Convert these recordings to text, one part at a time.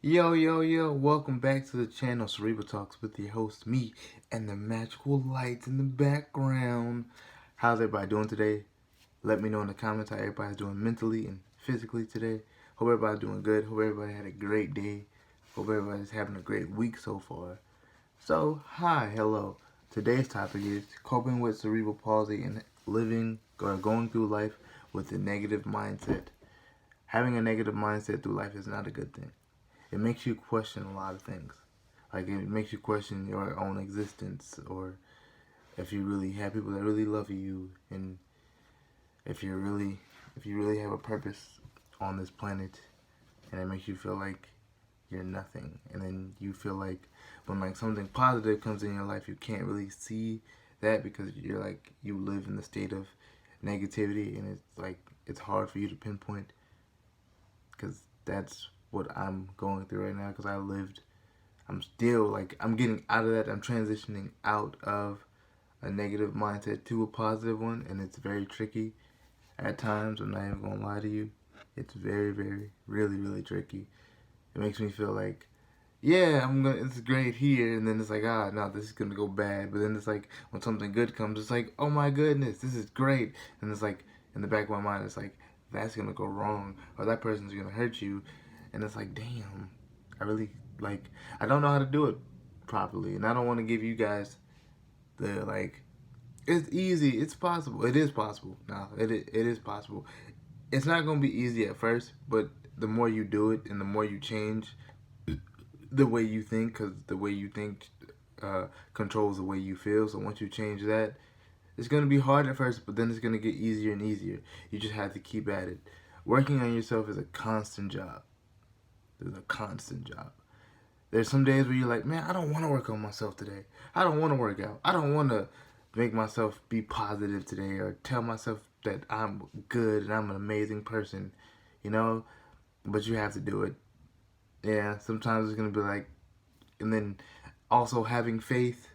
Yo, welcome back to the channel Cerebral Talks with your host, me, and the magical lights in the background. How's everybody doing today? Let me know in the comments how everybody's doing mentally and physically today. Hope everybody's doing good. Hope everybody had a great day. Hope everybody's having a great week so far. So, hello. Today's topic is coping with cerebral palsy and living or going through life with a negative mindset. Having a negative mindset through life is not a good thing. It makes you question a lot of things. Like, it makes you question your own existence, or if you really have people that really love you, and if you really have a purpose on this planet, and it makes you feel like you're nothing. And then you feel like when like something positive comes in your life, you can't really see that because you're like, you live in the state of negativity, and it's like it's hard for you to pinpoint, because that's what I'm going through right now. Because I'm still like, I'm getting out of that. I'm transitioning out of a negative mindset to a positive one, and it's very tricky at times. I'm not even gonna lie to you. It's very, really tricky. It makes me feel like, yeah, it's great here, and then it's like, no, this is gonna go bad. But then it's like, when something good comes, it's like, oh my goodness, this is great. And it's like, in the back of my mind, it's like, that's gonna go wrong, or that person's gonna hurt you. And it's like, damn, I really, like, I don't know how to do it properly. And I don't want to give you guys the, like, it's easy, it's possible. It is possible. No, it is possible. It's not going to be easy at first, but the more you do it and the more you change the way you think, because the way you think controls the way you feel. So once you change that, it's going to be hard at first, but then it's going to get easier and easier. You just have to keep at it. Working on yourself is a constant job. It's a constant job. There's some days where you're like, man, I don't want to work on myself today. I don't want to work out. I don't want to make myself be positive today, or tell myself that I'm good and I'm an amazing person, you know? But you have to do it. Yeah, sometimes it's going to be like, and then also having faith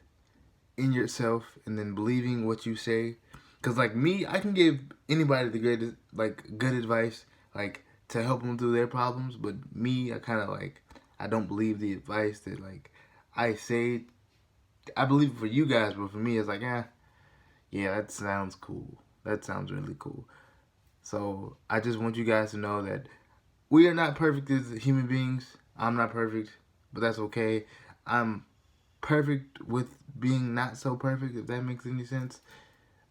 in yourself, and then believing what you say. Because like me, I can give anybody the greatest, like, good advice, like, to help them through their problems. But me, I kind of like, I don't believe the advice that like I say. I believe it for you guys, but for me, it's like, yeah, that sounds cool. That sounds really cool. So I just want you guys to know that we are not perfect as human beings. I'm not perfect, but that's okay. I'm perfect with being not so perfect, if that makes any sense.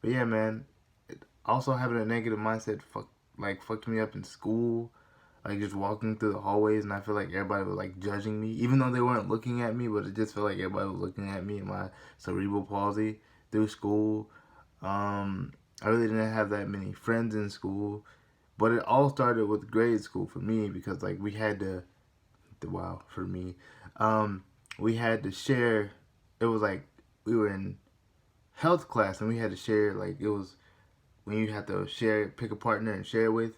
But yeah, man, also having a negative mindset fucked me up in school. Like, just walking through the hallways, and I feel like everybody was like judging me, even though they weren't looking at me, but it just felt like everybody was looking at me and my cerebral palsy through school. I really didn't have that many friends in school, but it all started with grade school for me, because like we had to, wow, for me, we had to share. It was like we were in health class, and we had to share, like, it was when you have to share, pick a partner and share with.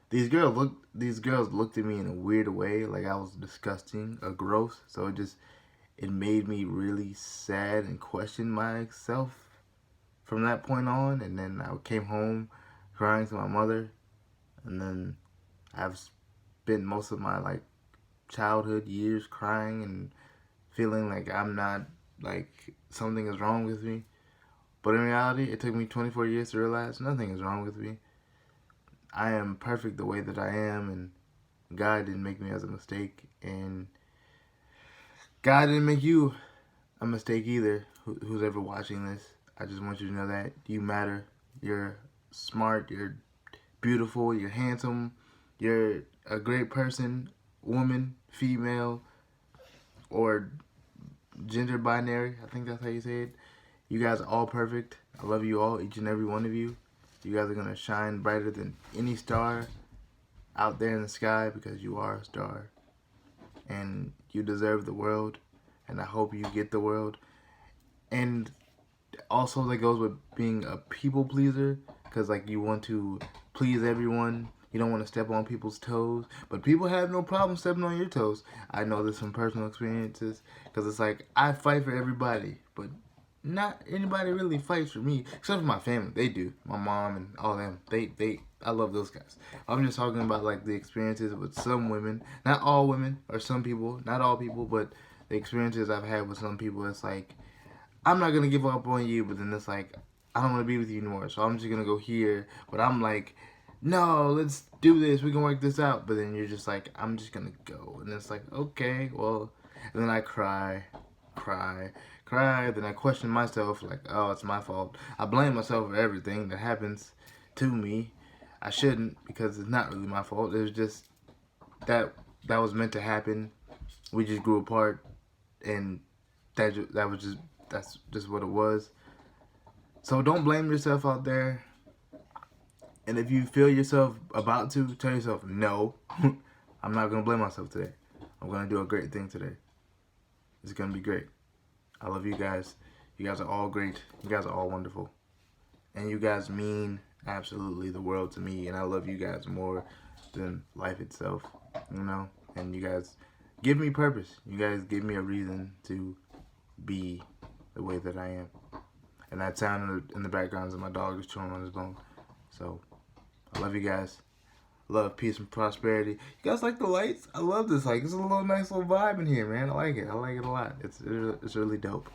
These girls looked at me in a weird way, like I was disgusting or gross. So it made me really sad and question myself from that point on. And then I came home crying to my mother, and then I've spent most of my like childhood years crying and feeling like I'm not, like, something is wrong with me. But in reality, it took me 24 years to realize nothing is wrong with me. I am perfect the way that I am, and God didn't make me as a mistake, and God didn't make you a mistake either, who's ever watching this. I just want you to know that you matter. You're smart, you're beautiful, you're handsome, you're a great person, woman, female, or gender binary. I think that's how you say it. You guys are all perfect. I love you all, each and every one of you. You guys are going to shine brighter than any star out there in the sky, because you are a star. And you deserve the world. And I hope you get the world. And also that goes with being a people pleaser. Because like, you want to please everyone. You don't want to step on people's toes. But people have no problem stepping on your toes. I know this from personal experiences. Because it's like, I fight for everybody. But not anybody really fights for me, except for my family. They do. My mom and all them. I love those guys. I'm just talking about like the experiences with some women, not all women, or some people, not all people, but the experiences I've had with some people. It's like, I'm not gonna give up on you, but then it's like, I don't want to be with you anymore, so I'm just gonna go here. But I'm like, no, let's do this. We can work this out. But then you're just like, I'm just gonna go, and it's like, okay, well, and then I cry, cry. Then I question myself, like, oh, it's my fault. I blame myself for everything that happens to me. I shouldn't, because it's not really my fault. It was just that was meant to happen. We just grew apart, and that's just what it was. So don't blame yourself out there. And if you feel yourself about to, tell yourself, no, I'm not going to blame myself today. I'm going to do a great thing today. It's going to be great. I love you guys. You guys are all great. You guys are all wonderful. And you guys mean absolutely the world to me. And I love you guys more than life itself, you know? And you guys give me purpose. You guys give me a reason to be the way that I am. And that sound in the background is my dog is chewing on his bone. So, I love you guys. Love, peace, and prosperity. You guys like the lights? I love this. Like, it's a nice little vibe in here, man. I like it. I like it a lot. It's really dope.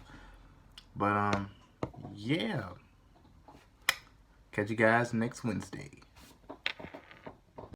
But yeah. Catch you guys next Wednesday.